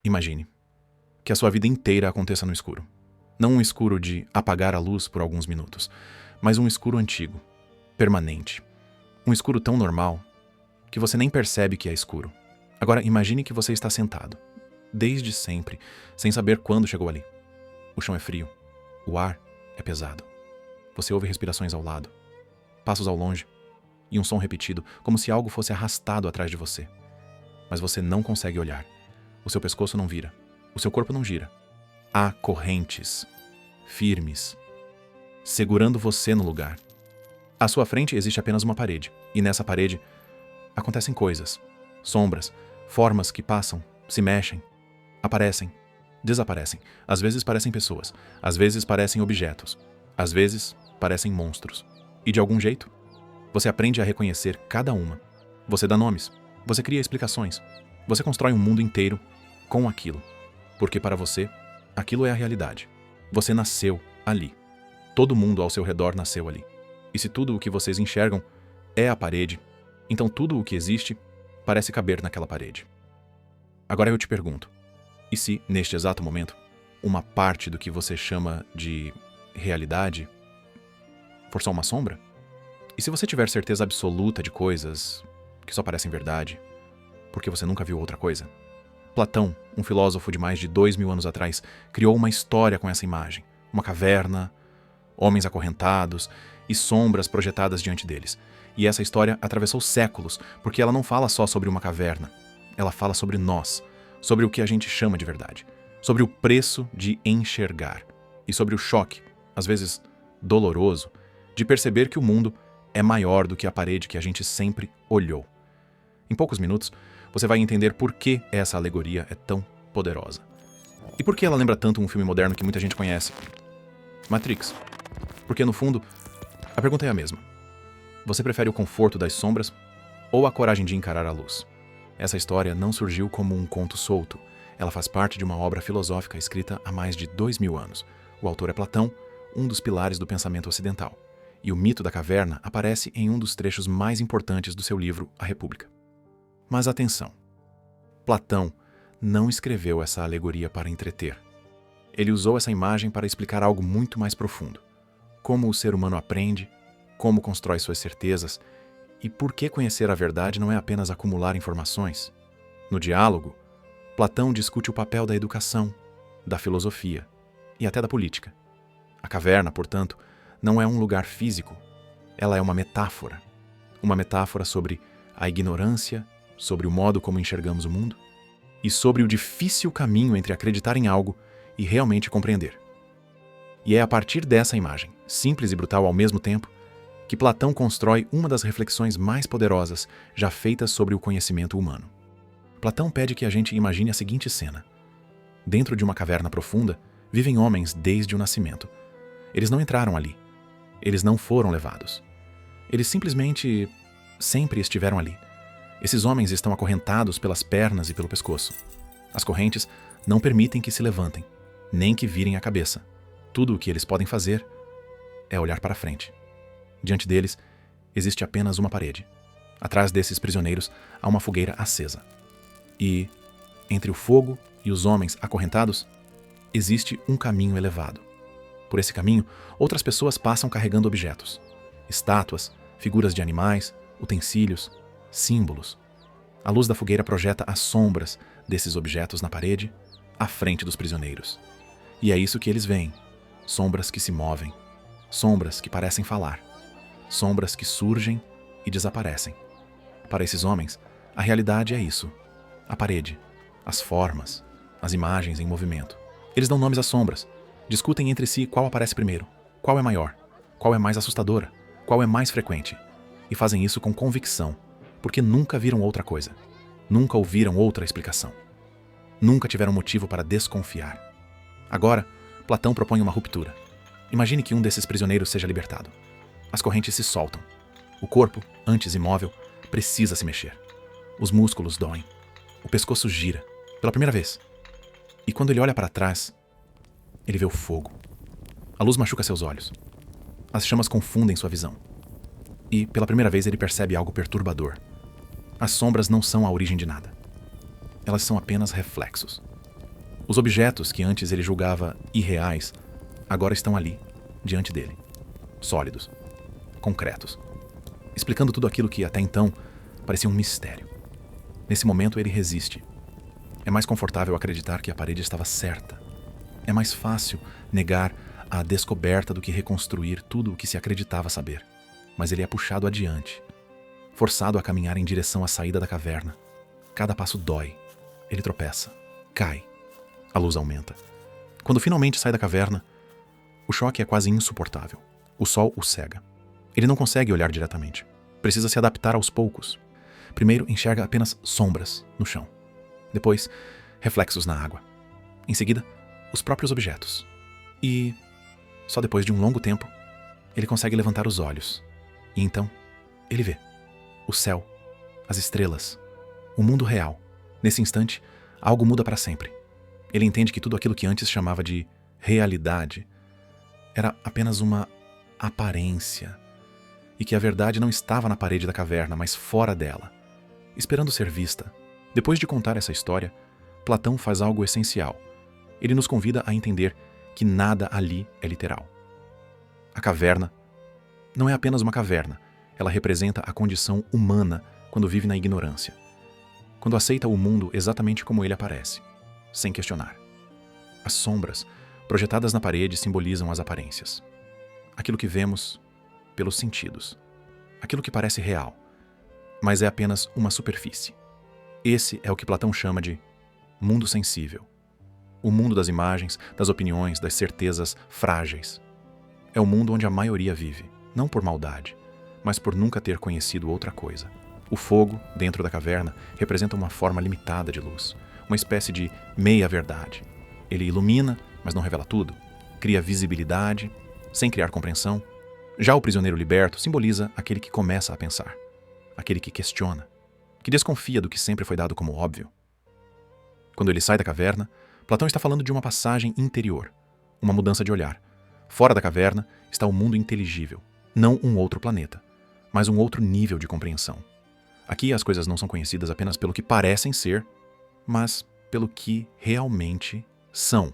Imagine que a sua vida inteira aconteça no escuro. Não um escuro de apagar a luz por alguns minutos, mas um escuro antigo, permanente. Um escuro tão normal que você nem percebe que é escuro. Agora imagine que você está sentado, desde sempre, sem saber quando chegou ali. O chão é frio, o ar é pesado. Você ouve respirações ao lado, passos ao longe e um som repetido, como se algo fosse arrastado atrás de você. Mas você não consegue olhar. O seu pescoço não vira, o seu corpo não gira. Há correntes, firmes, segurando você no lugar. À sua frente existe apenas uma parede, e nessa parede acontecem coisas, sombras, formas que passam, se mexem, aparecem, desaparecem. Às vezes parecem pessoas, às vezes parecem objetos, às vezes parecem monstros. E de algum jeito, você aprende a reconhecer cada uma. Você dá nomes, você cria explicações, você constrói um mundo inteiro com aquilo. Porque para você, aquilo é a realidade. Você nasceu ali. Todo mundo ao seu redor nasceu ali. E se tudo o que vocês enxergam é a parede, então tudo o que existe parece caber naquela parede. Agora eu te pergunto, e se, neste exato momento, uma parte do que você chama de realidade for só uma sombra? E se você tiver certeza absoluta de coisas que só parecem verdade, porque você nunca viu outra coisa? Platão, um filósofo de mais de 2000 anos atrás, criou uma história com essa imagem. Uma caverna, homens acorrentados e sombras projetadas diante deles. E essa história atravessou séculos, porque ela não fala só sobre uma caverna. Ela fala sobre nós, sobre o que a gente chama de verdade, sobre o preço de enxergar e sobre o choque, às vezes doloroso, de perceber que o mundo é maior do que a parede que a gente sempre olhou. Em poucos minutos, você vai entender por que essa alegoria é tão poderosa. E por que ela lembra tanto um filme moderno que muita gente conhece? Matrix. Porque, no fundo, a pergunta é a mesma. Você prefere o conforto das sombras ou a coragem de encarar a luz? Essa história não surgiu como um conto solto. Ela faz parte de uma obra filosófica escrita há mais de 2000 anos. O autor é Platão, um dos pilares do pensamento ocidental. E o mito da caverna aparece em um dos trechos mais importantes do seu livro A República. Mas atenção, Platão não escreveu essa alegoria para entreter. Ele usou essa imagem para explicar algo muito mais profundo. Como o ser humano aprende, como constrói suas certezas e por que conhecer a verdade não é apenas acumular informações. No diálogo, Platão discute o papel da educação, da filosofia e até da política. A caverna, portanto, não é um lugar físico, ela é uma metáfora. Uma metáfora sobre a ignorância, sobre o modo como enxergamos o mundo e sobre o difícil caminho entre acreditar em algo e realmente compreender. E é a partir dessa imagem, simples e brutal ao mesmo tempo, que Platão constrói uma das reflexões mais poderosas já feitas sobre o conhecimento humano. Platão pede que a gente imagine a seguinte cena. Dentro de uma caverna profunda, vivem homens desde o nascimento. Eles não entraram ali. Eles não foram levados. Eles simplesmente sempre estiveram ali. Esses homens estão acorrentados pelas pernas e pelo pescoço. As correntes não permitem que se levantem, nem que virem a cabeça. Tudo o que eles podem fazer é olhar para frente. Diante deles, existe apenas uma parede. Atrás desses prisioneiros há uma fogueira acesa. E, entre o fogo e os homens acorrentados, existe um caminho elevado. Por esse caminho, outras pessoas passam carregando objetos. Estátuas, figuras de animais, utensílios, símbolos. A luz da fogueira projeta as sombras desses objetos na parede, à frente dos prisioneiros. E é isso que eles veem. Sombras que se movem. Sombras que parecem falar. Sombras que surgem e desaparecem. Para esses homens, a realidade é isso. A parede, as formas, as imagens em movimento. Eles dão nomes às sombras. Discutem entre si qual aparece primeiro, qual é maior, qual é mais assustadora, qual é mais frequente. E fazem isso com convicção, porque nunca viram outra coisa. Nunca ouviram outra explicação. Nunca tiveram motivo para desconfiar. Agora, Platão propõe uma ruptura. Imagine que um desses prisioneiros seja libertado. As correntes se soltam. O corpo, antes imóvel, precisa se mexer. Os músculos doem. O pescoço gira, pela primeira vez. E quando ele olha para trás, ele vê o fogo. A luz machuca seus olhos. As chamas confundem sua visão. E, pela primeira vez, ele percebe algo perturbador. As sombras não são a origem de nada. Elas são apenas reflexos. Os objetos que antes ele julgava irreais, agora estão ali, diante dele. Sólidos, concretos, explicando tudo aquilo que até então parecia um mistério. Nesse momento ele resiste. É mais confortável acreditar que a parede estava certa. É mais fácil negar a descoberta do que reconstruir tudo o que se acreditava saber. Mas ele é puxado adiante, forçado a caminhar em direção à saída da caverna. Cada passo dói. Ele tropeça, cai. A luz aumenta. Quando finalmente sai da caverna, o choque é quase insuportável. O sol o cega. Ele não consegue olhar diretamente. Precisa se adaptar aos poucos. Primeiro enxerga apenas sombras no chão. Depois, reflexos na água. Em seguida, os próprios objetos. E, só depois de um longo tempo, ele consegue levantar os olhos. E então, ele vê o céu, as estrelas, o mundo real. Nesse instante, algo muda para sempre. Ele entende que tudo aquilo que antes chamava de realidade era apenas uma aparência, e que a verdade não estava na parede da caverna, mas fora dela, esperando ser vista. Depois de contar essa história, Platão faz algo essencial. Ele nos convida a entender que nada ali é literal. A caverna não é apenas uma caverna, ela representa a condição humana quando vive na ignorância, quando aceita o mundo exatamente como ele aparece, sem questionar. As sombras projetadas na parede simbolizam as aparências. Aquilo que vemos pelos sentidos. Aquilo que parece real, mas é apenas uma superfície. Esse é o que Platão chama de mundo sensível. O mundo das imagens, das opiniões, das certezas frágeis. É o mundo onde a maioria vive, não por maldade, mas por nunca ter conhecido outra coisa. O fogo, dentro da caverna, representa uma forma limitada de luz, uma espécie de meia-verdade. Ele ilumina, mas não revela tudo. Cria visibilidade, sem criar compreensão. Já o prisioneiro liberto simboliza aquele que começa a pensar, aquele que questiona, que desconfia do que sempre foi dado como óbvio. Quando ele sai da caverna, Platão está falando de uma passagem interior, uma mudança de olhar. Fora da caverna está o mundo inteligível, não um outro planeta, mas um outro nível de compreensão. Aqui as coisas não são conhecidas apenas pelo que parecem ser, mas pelo que realmente são.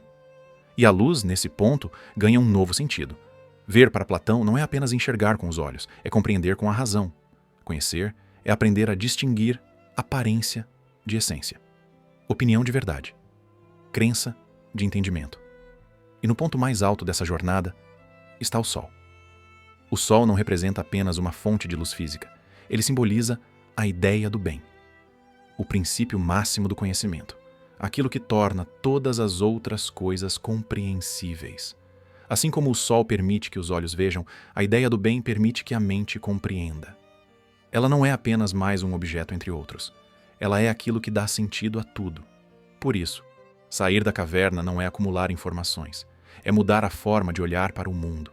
E a luz, nesse ponto, ganha um novo sentido. Ver para Platão não é apenas enxergar com os olhos, é compreender com a razão. Conhecer é aprender a distinguir aparência de essência. Opinião de verdade. Crença de entendimento. E no ponto mais alto dessa jornada está o Sol. O Sol não representa apenas uma fonte de luz física. Ele simboliza a ideia do bem. O princípio máximo do conhecimento. Aquilo que torna todas as outras coisas compreensíveis. Assim como o sol permite que os olhos vejam, a ideia do bem permite que a mente compreenda. Ela não é apenas mais um objeto entre outros. Ela é aquilo que dá sentido a tudo. Por isso, sair da caverna não é acumular informações. É mudar a forma de olhar para o mundo.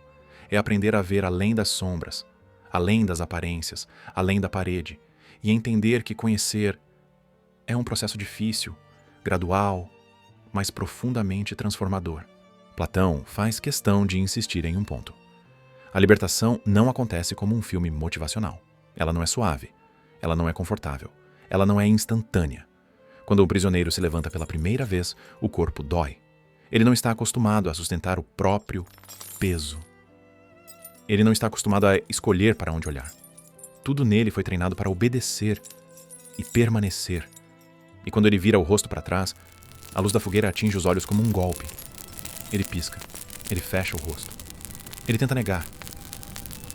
É aprender a ver além das sombras, além das aparências, além da parede, e entender que conhecer é um processo difícil, gradual, mas profundamente transformador. Platão faz questão de insistir em um ponto. A libertação não acontece como um filme motivacional. Ela não é suave, ela não é confortável, ela não é instantânea. Quando o prisioneiro se levanta pela primeira vez, o corpo dói. Ele não está acostumado a sustentar o próprio peso. Ele não está acostumado a escolher para onde olhar. Tudo nele foi treinado para obedecer e permanecer. E quando ele vira o rosto para trás, a luz da fogueira atinge os olhos como um golpe. Ele pisca. Ele fecha o rosto. Ele tenta negar.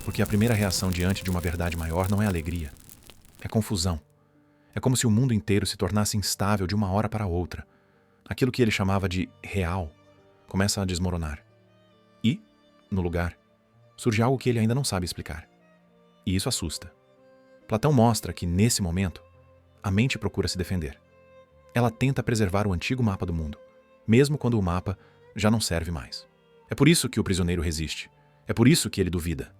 Porque a primeira reação diante de uma verdade maior não é alegria. É confusão. É como se o mundo inteiro se tornasse instável de uma hora para outra. Aquilo que ele chamava de real começa a desmoronar. E, no lugar, surge algo que ele ainda não sabe explicar. E isso assusta. Platão mostra que, nesse momento, a mente procura se defender. Ela tenta preservar o antigo mapa do mundo, mesmo quando o mapa já não serve mais. É por isso que o prisioneiro resiste. É por isso que ele duvida.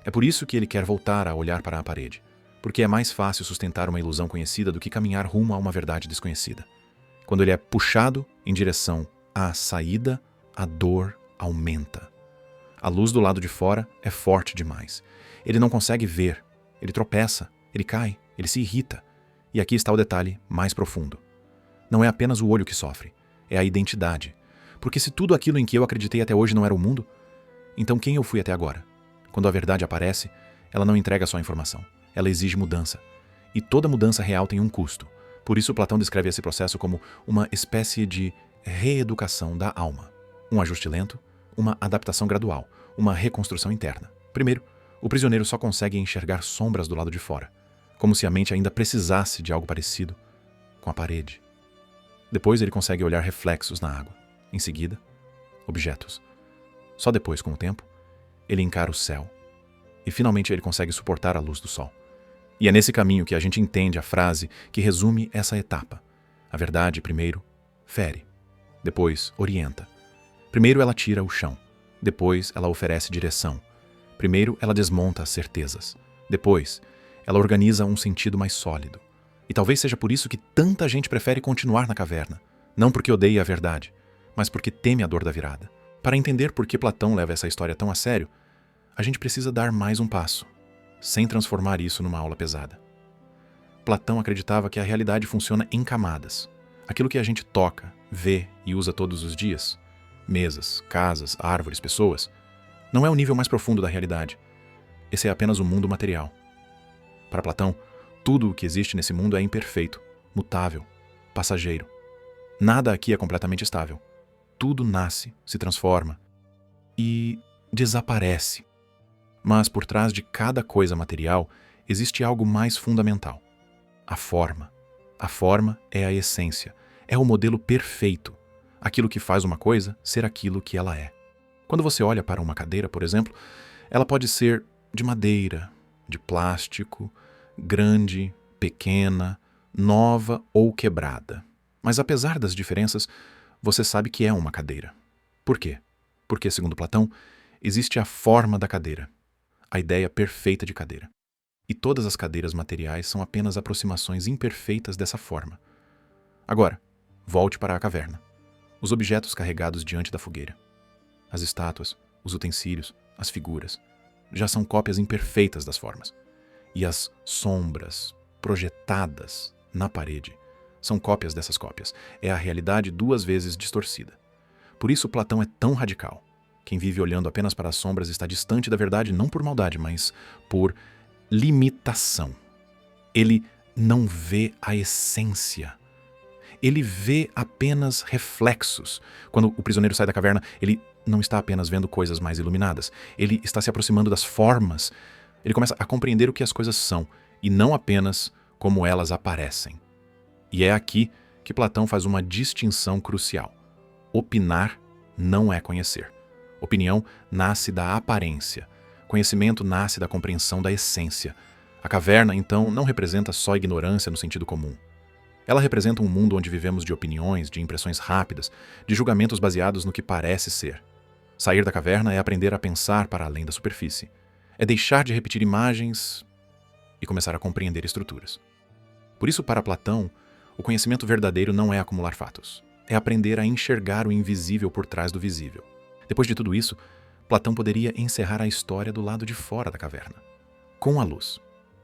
É por isso que ele quer voltar a olhar para a parede. Porque é mais fácil sustentar uma ilusão conhecida do que caminhar rumo a uma verdade desconhecida. Quando ele é puxado em direção à saída, a dor aumenta. A luz do lado de fora é forte demais. Ele não consegue ver. Ele tropeça, ele cai, ele se irrita. E aqui está o detalhe mais profundo. Não é apenas o olho que sofre. é a identidade. Porque se tudo aquilo em que eu acreditei até hoje não era o mundo, então quem eu fui até agora? Quando a verdade aparece, ela não entrega só informação, ela exige mudança. E toda mudança real tem um custo. Por isso Platão descreve esse processo como uma espécie de reeducação da alma. Um ajuste lento, uma adaptação gradual, uma reconstrução interna. Primeiro, o prisioneiro só consegue enxergar sombras do lado de fora, como se a mente ainda precisasse de algo parecido com a parede. Depois ele consegue olhar reflexos na água. Em seguida, objetos. Só depois, com o tempo, ele encara o céu. E finalmente ele consegue suportar a luz do sol. E é nesse caminho que a gente entende a frase que resume essa etapa. A verdade, primeiro, fere. Depois, orienta. Primeiro ela tira o chão. Depois ela oferece direção. Primeiro ela desmonta as certezas. Depois, ela organiza um sentido mais sólido. E talvez seja por isso que tanta gente prefere continuar na caverna. Não porque odeia a verdade, mas porque teme a dor da virada. Para entender por que Platão leva essa história tão a sério, a gente precisa dar mais um passo, sem transformar isso numa aula pesada. Platão acreditava que a realidade funciona em camadas. Aquilo que a gente toca, vê e usa todos os dias, mesas, casas, árvores, pessoas, não é o nível mais profundo da realidade. Esse é apenas o mundo material. Para Platão, tudo o que existe nesse mundo é imperfeito, mutável, passageiro. Nada aqui é completamente estável. Tudo nasce, se transforma e desaparece. Mas por trás de cada coisa material existe algo mais fundamental: a forma. A forma é a essência, é o modelo perfeito, aquilo que faz uma coisa ser aquilo que ela é. Quando você olha para uma cadeira, por exemplo, ela pode ser de madeira, de plástico, grande, pequena, nova ou quebrada. Mas apesar das diferenças, você sabe que é uma cadeira. Por quê? Porque, segundo Platão, existe a forma da cadeira, a ideia perfeita de cadeira. E todas as cadeiras materiais são apenas aproximações imperfeitas dessa forma. Agora, volte para a caverna. Os objetos carregados diante da fogueira. As estátuas, os utensílios, as figuras, já são cópias imperfeitas das formas. E as sombras projetadas na parede são cópias dessas cópias. É a realidade duas vezes distorcida. Por isso Platão é tão radical. Quem vive olhando apenas para as sombras está distante da verdade não por maldade, mas por limitação. Ele não vê a essência. Ele vê apenas reflexos. Quando o prisioneiro sai da caverna, ele não está apenas vendo coisas mais iluminadas. Ele está se aproximando das formas. Ele começa a compreender o que as coisas são, e não apenas como elas aparecem. E é aqui que Platão faz uma distinção crucial. Opinar não é conhecer. Opinião nasce da aparência. Conhecimento nasce da compreensão da essência. A caverna, então, não representa só ignorância no sentido comum. Ela representa um mundo onde vivemos de opiniões, de impressões rápidas, de julgamentos baseados no que parece ser. Sair da caverna é aprender a pensar para além da superfície. É deixar de repetir imagens e começar a compreender estruturas. Por isso, para Platão, o conhecimento verdadeiro não é acumular fatos. É aprender a enxergar o invisível por trás do visível. Depois de tudo isso, Platão poderia encerrar a história do lado de fora da caverna. Com a luz,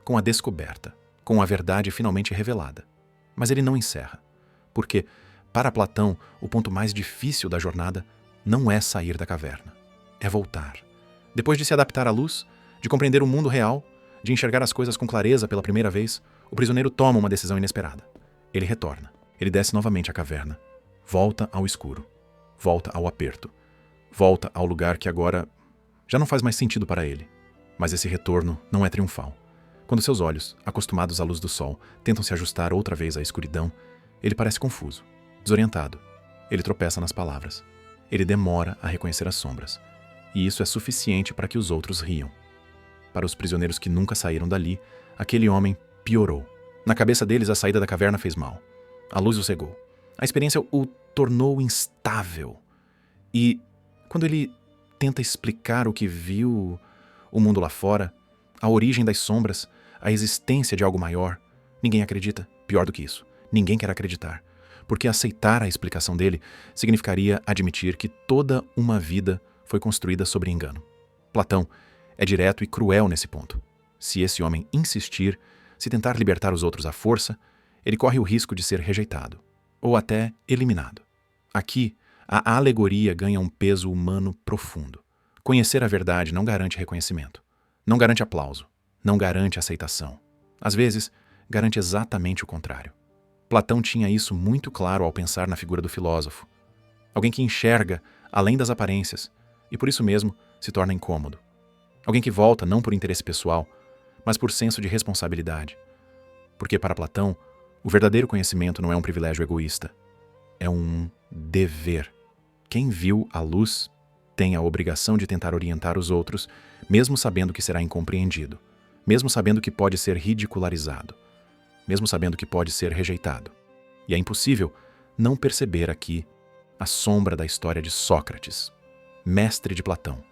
com a descoberta, com a verdade finalmente revelada. Mas ele não encerra. Porque, para Platão, o ponto mais difícil da jornada não é sair da caverna. É voltar. Depois de se adaptar à luz, de compreender o mundo real, de enxergar as coisas com clareza pela primeira vez, o prisioneiro toma uma decisão inesperada. Ele retorna. Ele desce novamente à caverna. Volta ao escuro. Volta ao aperto. Volta ao lugar que agora já não faz mais sentido para ele. Mas esse retorno não é triunfal. Quando seus olhos, acostumados à luz do sol, tentam se ajustar outra vez à escuridão, ele parece confuso, desorientado. Ele tropeça nas palavras. Ele demora a reconhecer as sombras. E isso é suficiente para que os outros riam. Para os prisioneiros que nunca saíram dali, aquele homem piorou. Na cabeça deles, a saída da caverna fez mal. A luz o cegou. A experiência o tornou instável. E, quando ele tenta explicar o que viu, o mundo lá fora, a origem das sombras, a existência de algo maior, ninguém acredita. Pior do que isso, ninguém quer acreditar. Porque aceitar a explicação dele significaria admitir que toda uma vida foi construída sobre engano. Platão é direto e cruel nesse ponto. Se esse homem insistir, se tentar libertar os outros à força, ele corre o risco de ser rejeitado, ou até eliminado. Aqui, a alegoria ganha um peso humano profundo. Conhecer a verdade não garante reconhecimento, não garante aplauso, não garante aceitação. Às vezes, garante exatamente o contrário. Platão tinha isso muito claro ao pensar na figura do filósofo. Alguém que enxerga além das aparências e, por isso mesmo, se torna incômodo. Alguém que volta não por interesse pessoal, mas por senso de responsabilidade. Porque, para Platão, o verdadeiro conhecimento não é um privilégio egoísta, é um dever. Quem viu a luz tem a obrigação de tentar orientar os outros, mesmo sabendo que será incompreendido, mesmo sabendo que pode ser ridicularizado, mesmo sabendo que pode ser rejeitado. E é impossível não perceber aqui a sombra da história de Sócrates, mestre de Platão,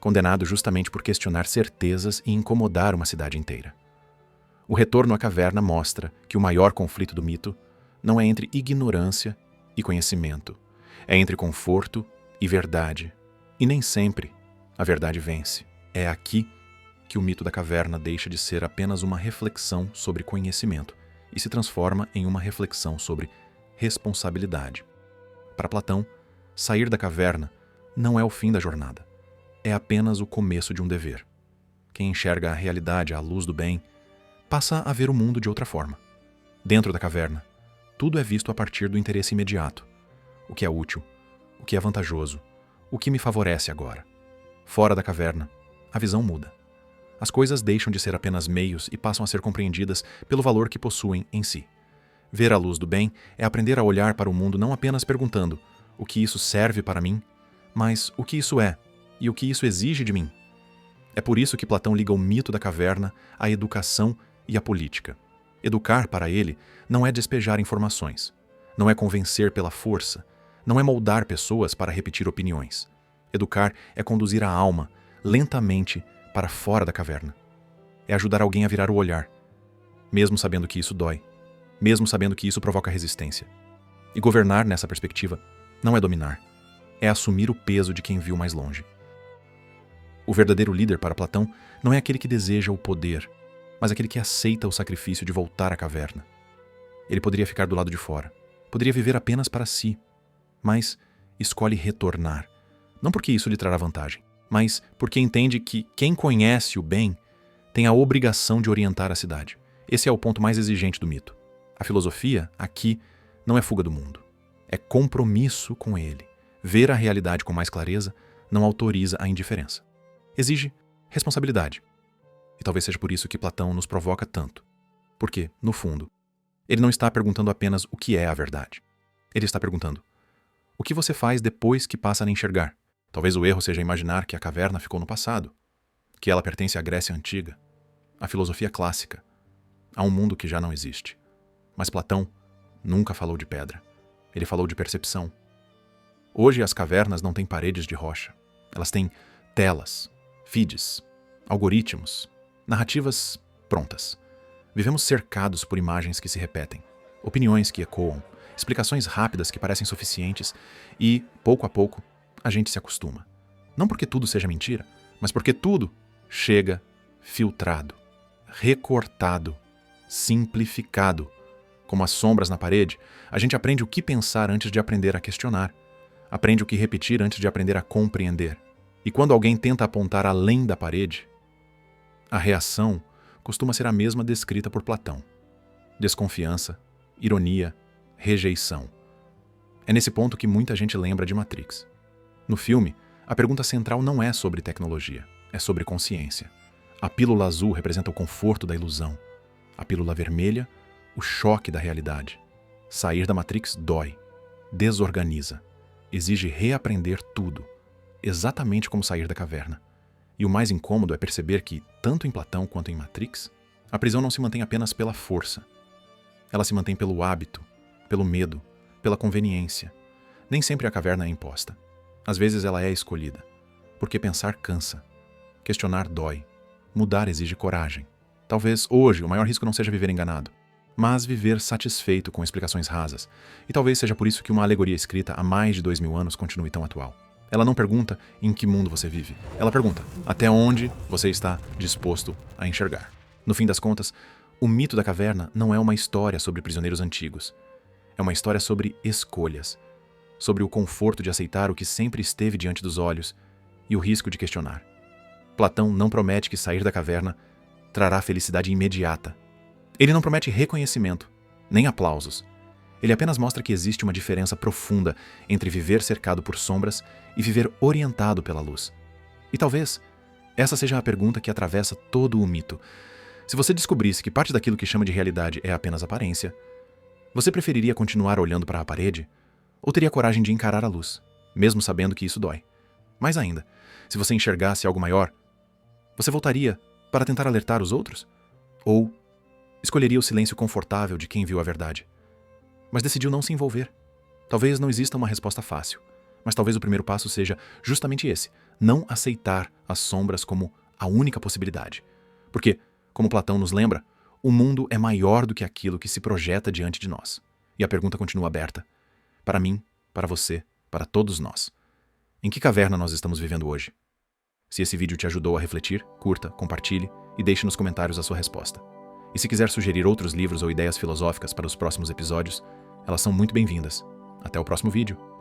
condenado justamente por questionar certezas e incomodar uma cidade inteira. O retorno à caverna mostra que o maior conflito do mito não é entre ignorância e conhecimento, é entre conforto e verdade. E nem sempre a verdade vence. É aqui que o mito da caverna deixa de ser apenas uma reflexão sobre conhecimento e se transforma em uma reflexão sobre responsabilidade. Para Platão, sair da caverna não é o fim da jornada, é apenas o começo de um dever. Quem enxerga a realidade à luz do bem passa a ver o mundo de outra forma. Dentro da caverna, tudo é visto a partir do interesse imediato. O que é útil, o que é vantajoso, o que me favorece agora. Fora da caverna, a visão muda. As coisas deixam de ser apenas meios e passam a ser compreendidas pelo valor que possuem em si. Ver a luz do bem é aprender a olhar para o mundo não apenas perguntando o que isso serve para mim, mas o que isso é e o que isso exige de mim. É por isso que Platão liga o mito da caverna à educação e à política. Educar, para ele, não é despejar informações, não é convencer pela força, não é moldar pessoas para repetir opiniões. Educar é conduzir a alma, lentamente, para fora da caverna. É ajudar alguém a virar o olhar, mesmo sabendo que isso dói, mesmo sabendo que isso provoca resistência. E governar nessa perspectiva não é dominar, é assumir o peso de quem viu mais longe. O verdadeiro líder para Platão não é aquele que deseja o poder, mas aquele que aceita o sacrifício de voltar à caverna. Ele poderia ficar do lado de fora, poderia viver apenas para si, mas escolhe retornar, não porque isso lhe trará vantagem, mas porque entende que quem conhece o bem tem a obrigação de orientar a cidade. Esse é o ponto mais exigente do mito. A filosofia, aqui, não é fuga do mundo, é compromisso com ele. Ver a realidade com mais clareza não autoriza a indiferença. Exige responsabilidade. E talvez seja por isso que Platão nos provoca tanto. Porque, no fundo, ele não está perguntando apenas o que é a verdade. Ele está perguntando: o que você faz depois que passa a enxergar? Talvez o erro seja imaginar que a caverna ficou no passado, que ela pertence à Grécia Antiga, à filosofia clássica, a um mundo que já não existe. Mas Platão nunca falou de pedra. Ele falou de percepção. Hoje as cavernas não têm paredes de rocha. Elas têm telas, feeds, algoritmos, narrativas prontas. Vivemos cercados por imagens que se repetem, opiniões que ecoam, explicações rápidas que parecem suficientes e, pouco a pouco, a gente se acostuma. Não porque tudo seja mentira, mas porque tudo chega filtrado, recortado, simplificado. Como as sombras na parede, a gente aprende o que pensar antes de aprender a questionar. Aprende o que repetir antes de aprender a compreender. E quando alguém tenta apontar além da parede, a reação costuma ser a mesma descrita por Platão: desconfiança, ironia, rejeição. É nesse ponto que muita gente lembra de Matrix. No filme, a pergunta central não é sobre tecnologia, é sobre consciência. A pílula azul representa o conforto da ilusão. A pílula vermelha, o choque da realidade. Sair da Matrix dói, desorganiza, exige reaprender tudo, exatamente como sair da caverna. E o mais incômodo é perceber que, tanto em Platão quanto em Matrix, a prisão não se mantém apenas pela força. Ela se mantém pelo hábito, pelo medo, pela conveniência. Nem sempre a caverna é imposta. Às vezes ela é escolhida. Porque pensar cansa. Questionar dói. Mudar exige coragem. Talvez hoje o maior risco não seja viver enganado, mas viver satisfeito com explicações rasas. E talvez seja por isso que uma alegoria escrita há mais de 2000 anos continue tão atual. Ela não pergunta em que mundo você vive. Ela pergunta até onde você está disposto a enxergar. No fim das contas, o mito da caverna não é uma história sobre prisioneiros antigos. É uma história sobre escolhas. sobre o conforto de aceitar o que sempre esteve diante dos olhos e o risco de questionar. Platão não promete que sair da caverna trará felicidade imediata. Ele não promete reconhecimento, nem aplausos. Ele apenas mostra que existe uma diferença profunda entre viver cercado por sombras e viver orientado pela luz. E talvez essa seja a pergunta que atravessa todo o mito. Se você descobrisse que parte daquilo que chama de realidade é apenas aparência, você preferiria continuar olhando para a parede? Ou teria coragem de encarar a luz, mesmo sabendo que isso dói? Mais ainda, se você enxergasse algo maior, você voltaria para tentar alertar os outros? Ou escolheria o silêncio confortável de quem viu a verdade, mas decidiu não se envolver? Talvez não exista uma resposta fácil, mas talvez o primeiro passo seja justamente esse: não aceitar as sombras como a única possibilidade. Porque, como Platão nos lembra, o mundo é maior do que aquilo que se projeta diante de nós. E a pergunta continua aberta. Para mim, para você, para todos nós. Em que caverna nós estamos vivendo hoje? Se esse vídeo te ajudou a refletir, curta, compartilhe e deixe nos comentários a sua resposta. E se quiser sugerir outros livros ou ideias filosóficas para os próximos episódios, elas são muito bem-vindas. Até o próximo vídeo.